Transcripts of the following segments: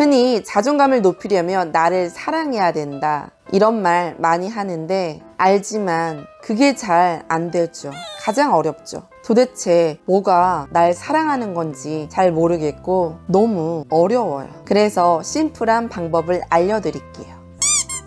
흔히 자존감을 높이려면 나를 사랑해야 된다, 이런 말 많이 하는데 알지만 그게 잘 안 되죠. 가장 어렵죠. 도대체 뭐가 날 사랑하는 건지 잘 모르겠고 너무 어려워요. 그래서 심플한 방법을 알려드릴게요.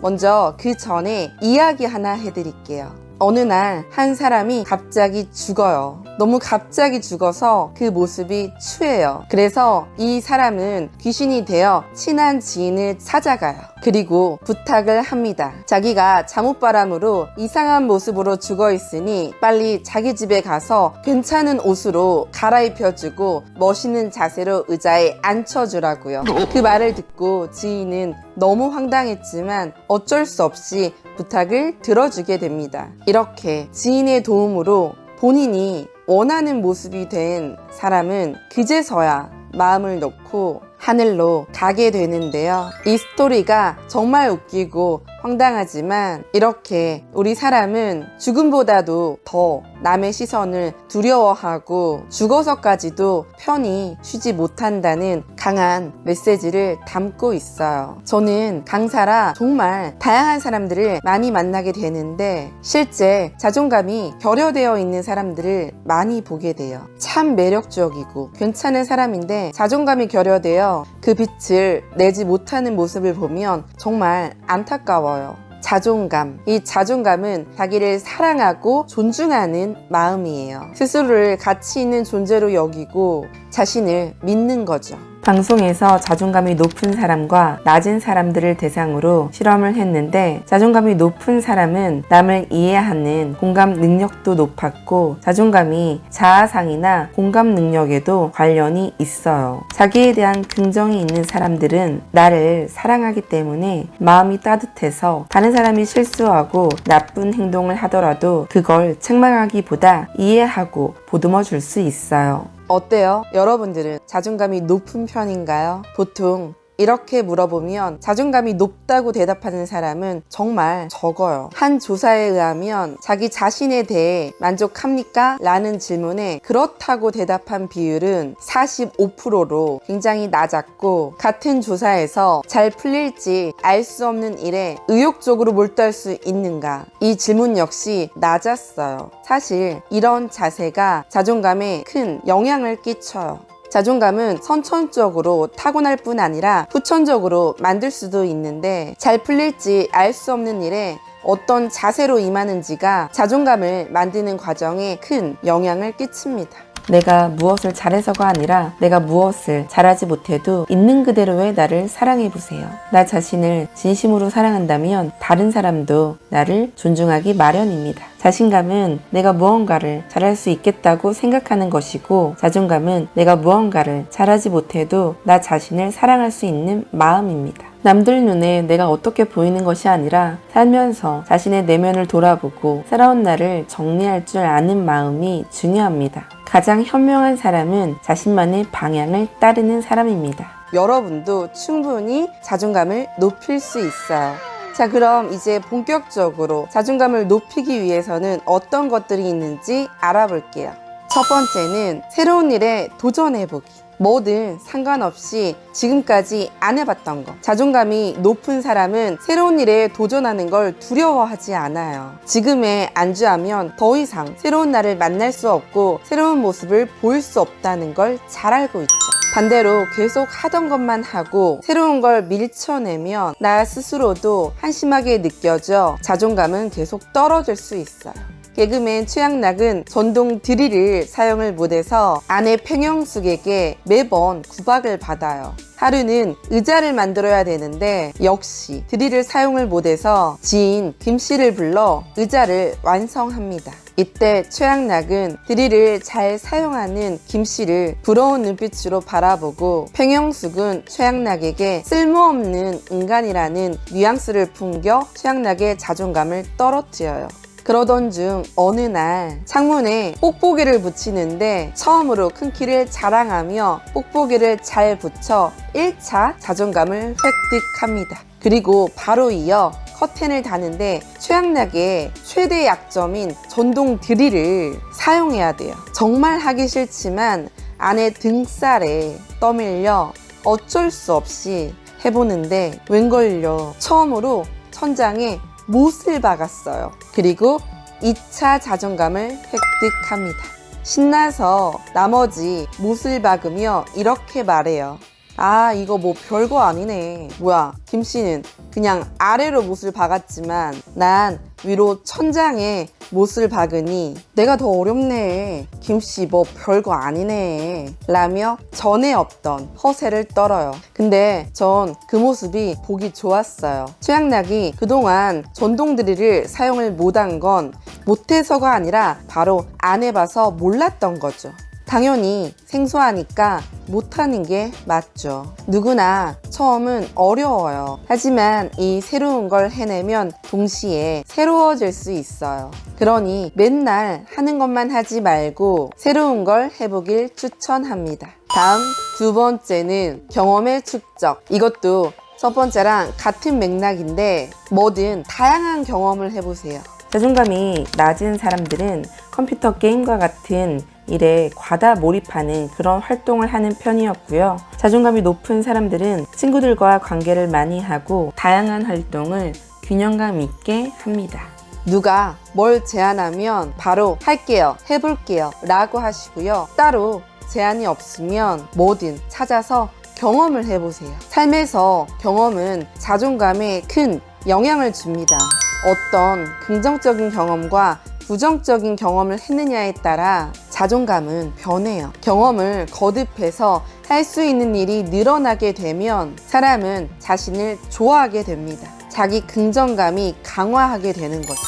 먼저 그 전에 이야기 하나 해드릴게요. 어느 날 한 사람이 갑자기 죽어요. 너무 갑자기 죽어서 그 모습이 추해요. 그래서 이 사람은 귀신이 되어 친한 지인을 찾아가요. 그리고 부탁을 합니다. 자기가 잠옷바람으로 이상한 모습으로 죽어 있으니 빨리 자기 집에 가서 괜찮은 옷으로 갈아입혀주고 멋있는 자세로 의자에 앉혀주라고요. 그 말을 듣고 지인은 너무 황당했지만 어쩔 수 없이 부탁을 들어주게 됩니다. 이렇게 지인의 도움으로 본인이 원하는 모습이 된 사람은 그제서야 마음을 놓고 하늘로 가게 되는데요. 이 스토리가 정말 웃기고 황당하지만 이렇게 우리 사람은 죽음보다도 더 남의 시선을 두려워하고 죽어서까지도 편히 쉬지 못한다는 강한 메시지를 담고 있어요. 저는 강사라 정말 다양한 사람들을 많이 만나게 되는데 실제 자존감이 결여되어 있는 사람들을 많이 보게 돼요. 참 매력적이고 괜찮은 사람인데 자존감이 결여되어 그 빛을 내지 못하는 모습을 보면 정말 안타까워요. 자존감. 이 자존감은 자기를 사랑하고 존중하는 마음이에요. 스스로를 가치 있는 존재로 여기고 자신을 믿는 거죠. 방송에서 자존감이 높은 사람과 낮은 사람들을 대상으로 실험을 했는데 자존감이 높은 사람은 남을 이해하는 공감 능력도 높았고 자존감이 자아상이나 공감 능력에도 관련이 있어요. 자기에 대한 긍정이 있는 사람들은 나를 사랑하기 때문에 마음이 따뜻해서 다른 사람이 실수하고 나쁜 행동을 하더라도 그걸 책망하기보다 이해하고 보듬어 줄 수 있어요. 어때요? 여러분들은 자존감이 높은 편인가요? 보통 이렇게 물어보면 자존감이 높다고 대답하는 사람은 정말 적어요. 한 조사에 의하면 자기 자신에 대해 만족합니까? 라는 질문에 그렇다고 대답한 비율은 45%로 굉장히 낮았고 같은 조사에서 잘 풀릴지 알 수 없는 일에 의욕적으로 몰두할 수 있는가? 이 질문 역시 낮았어요. 사실 이런 자세가 자존감에 큰 영향을 끼쳐요. 자존감은 선천적으로 타고날 뿐 아니라 후천적으로 만들 수도 있는데 잘 풀릴지 알 수 없는 일에 어떤 자세로 임하는지가 자존감을 만드는 과정에 큰 영향을 끼칩니다. 내가 무엇을 잘해서가 아니라 내가 무엇을 잘하지 못해도 있는 그대로의 나를 사랑해보세요. 나 자신을 진심으로 사랑한다면 다른 사람도 나를 존중하기 마련입니다. 자신감은 내가 무언가를 잘할 수 있겠다고 생각하는 것이고 자존감은 내가 무언가를 잘하지 못해도 나 자신을 사랑할 수 있는 마음입니다. 남들 눈에 내가 어떻게 보이는 것이 아니라 살면서 자신의 내면을 돌아보고 살아온 나를 정리할 줄 아는 마음이 중요합니다. 가장 현명한 사람은 자신만의 방향을 따르는 사람입니다. 여러분도 충분히 자존감을 높일 수 있어요. 자, 그럼 이제 본격적으로 자존감을 높이기 위해서는 어떤 것들이 있는지 알아볼게요. 첫 번째는 새로운 일에 도전해보기. 뭐든 상관없이 지금까지 안 해봤던 거. 자존감이 높은 사람은 새로운 일에 도전하는 걸 두려워하지 않아요. 지금에 안주하면 더 이상 새로운 나를 만날 수 없고 새로운 모습을 보일 수 없다는 걸 잘 알고 있죠. 반대로 계속 하던 것만 하고 새로운 걸 밀쳐내면 나 스스로도 한심하게 느껴져 자존감은 계속 떨어질 수 있어요. 개그맨 최양락은 전동 드릴을 사용을 못해서 아내 팽영숙에게 매번 구박을 받아요. 하루는 의자를 만들어야 되는데 역시 드릴을 사용을 못해서 지인 김씨를 불러 의자를 완성합니다. 이때 최양락은 드릴을 잘 사용하는 김씨를 부러운 눈빛으로 바라보고 팽영숙은 최양락에게 쓸모없는 인간이라는 뉘앙스를 풍겨 최양락의 자존감을 떨어뜨려요. 그러던 중 어느 날 창문에 뽁뽁이를 붙이는데 처음으로 큰 키를 자랑하며 뽁뽁이를 잘 붙여 1차 자존감을 획득합니다. 그리고 바로 이어 커튼을 다는데 최양락의 최대 약점인 전동 드릴을 사용해야 돼요. 정말 하기 싫지만 아내 등살에 떠밀려 어쩔 수 없이 해보는데 웬걸요, 처음으로 천장에 못을 박았어요. 그리고 2차 자존감을 획득합니다. 신나서 나머지 못을 박으며 이렇게 말해요. 아, 이거 뭐 별거 아니네. 뭐야, 김씨는 그냥 아래로 못을 박았지만 난 위로 천장에 못을 박으니 내가 더 어렵네. 김씨 뭐 별거 아니네. 라며 전에 없던 허세를 떨어요. 근데 전 그 모습이 보기 좋았어요. 최양락이 그동안 전동 드릴을 사용을 못한 건 못해서가 아니라 바로 안 해봐서 몰랐던 거죠. 당연히 생소하니까 못하는 게 맞죠. 누구나 처음은 어려워요. 하지만 이 새로운 걸 해내면 동시에 새로워질 수 있어요. 그러니 맨날 하는 것만 하지 말고 새로운 걸 해보길 추천합니다. 다음 두 번째는 경험의 축적. 이것도 첫 번째랑 같은 맥락인데 뭐든 다양한 경험을 해보세요. 자존감이 낮은 사람들은 컴퓨터 게임과 같은 일에 과다 몰입하는 그런 활동을 하는 편이었고요. 자존감이 높은 사람들은 친구들과 관계를 많이 하고 다양한 활동을 균형감 있게 합니다. 누가 뭘 제안하면 바로 할게요, 해볼게요 라고 하시고요. 따로 제안이 없으면 뭐든 찾아서 경험을 해보세요. 삶에서 경험은 자존감에 큰 영향을 줍니다. 어떤 긍정적인 경험과 부정적인 경험을 했느냐에 따라 자존감은 변해요. 경험을 거듭해서 할 수 있는 일이 늘어나게 되면 사람은 자신을 좋아하게 됩니다. 자기 긍정감이 강화하게 되는 거죠.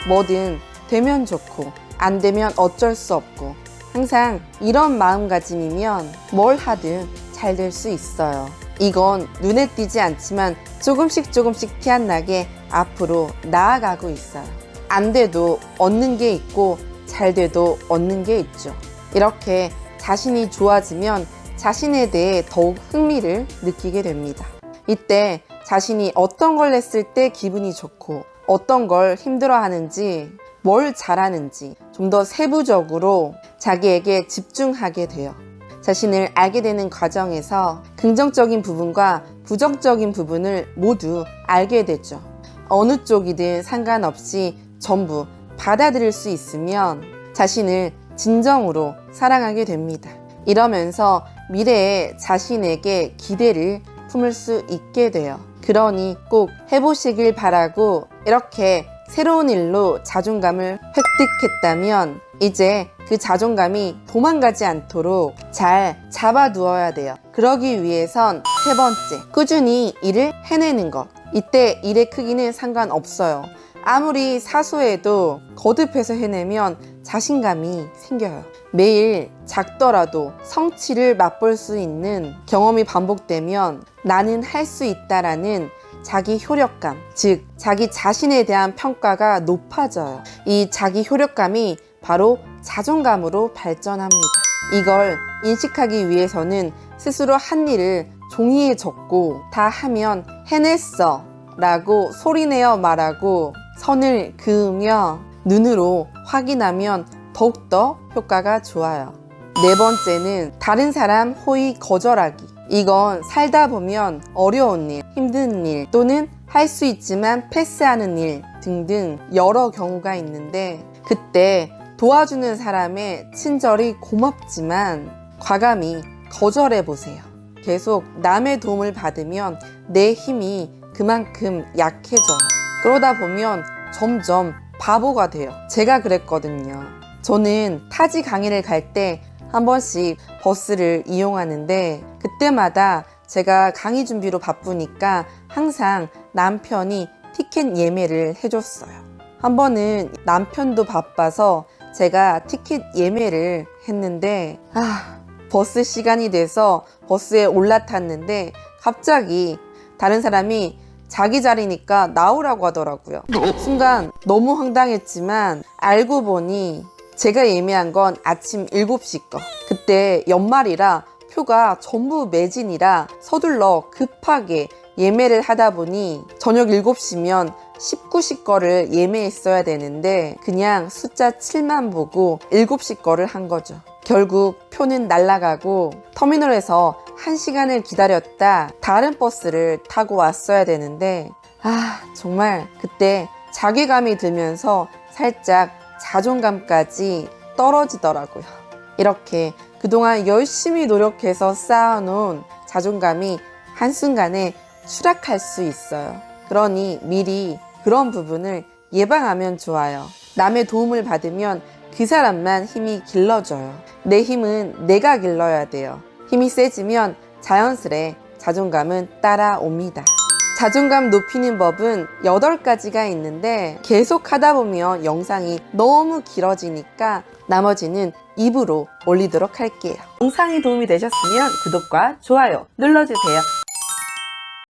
뭐든 되면 좋고 안 되면 어쩔 수 없고 항상 이런 마음가짐이면 뭘 하든 잘 될 수 있어요. 이건 눈에 띄지 않지만 조금씩 티 안 나게 앞으로 나아가고 있어요. 안 돼도 얻는 게 있고 잘 돼도 얻는 게 있죠. 이렇게 자신이 좋아지면 자신에 대해 더욱 흥미를 느끼게 됩니다. 이때 자신이 어떤 걸 했을 때 기분이 좋고 어떤 걸 힘들어하는지 뭘 잘하는지 좀 더 세부적으로 자기에게 집중하게 돼요. 자신을 알게 되는 과정에서 긍정적인 부분과 부정적인 부분을 모두 알게 되죠. 어느 쪽이든 상관없이 전부 받아들일 수 있으면 자신을 진정으로 사랑하게 됩니다. 이러면서 미래에 자신에게 기대를 품을 수 있게 돼요. 그러니 꼭 해보시길 바라고, 이렇게 새로운 일로 자존감을 획득했다면 이제 그 자존감이 도망가지 않도록 잘 잡아두어야 돼요. 그러기 위해선 세 번째, 꾸준히 일을 해내는 것. 이때 일의 크기는 상관없어요. 아무리 사소해도 거듭해서 해내면 자신감이 생겨요. 매일 작더라도 성취를 맛볼 수 있는 경험이 반복되면 나는 할 수 있다라는 자기 효력감, 즉 자기 자신에 대한 평가가 높아져요. 이 자기 효력감이 바로 자존감으로 발전합니다. 이걸 인식하기 위해서는 스스로 한 일을 종이에 적고 다 하면 해냈어 라고 소리내어 말하고 선을 그으며 눈으로 확인하면 더욱더 효과가 좋아요. 네 번째는 다른 사람 호의 거절하기. 이건 살다 보면 어려운 일, 힘든 일 또는 할 수 있지만 패스하는 일 등등 여러 경우가 있는데, 그때 도와주는 사람의 친절이 고맙지만 과감히 거절해보세요. 계속 남의 도움을 받으면 내 힘이 그만큼 약해져요. 그러다 보면 점점 바보가 돼요. 제가 그랬거든요. 저는 타지 강의를 갈 때 한 번씩 버스를 이용하는데 그때마다 제가 강의 준비로 바쁘니까 항상 남편이 티켓 예매를 해줬어요. 한 번은 남편도 바빠서 제가 티켓 예매를 했는데 버스 시간이 돼서 버스에 올라탔는데 갑자기 다른 사람이 자기 자리니까 나오라고 하더라고요. 순간 너무 황당했지만 알고 보니 제가 예매한 건 아침 7시 거. 그때 연말이라 표가 전부 매진이라 서둘러 급하게 예매를 하다 보니 저녁 7시면 19시 거를 예매했어야 되는데 그냥 숫자 7만 보고 7시 거를 한 거죠. 결국 표는 날아가고 터미널에서 1시간을 기다렸다 다른 버스를 타고 왔어야 되는데 정말 그때 자괴감이 들면서 살짝 자존감까지 떨어지더라고요. 이렇게 그동안 열심히 노력해서 쌓아놓은 자존감이 한순간에 추락할 수 있어요. 그러니 미리 그런 부분을 예방하면 좋아요. 남의 도움을 받으면 그 사람만 힘이 길러져요. 내 힘은 내가 길러야 돼요. 힘이 세지면 자연스레 자존감은 따라옵니다. 자존감 높이는 법은 8가지가 있는데 계속 하다 보면 영상이 너무 길어지니까 나머지는 입으로 올리도록 할게요. 영상이 도움이 되셨으면 구독과 좋아요 눌러주세요.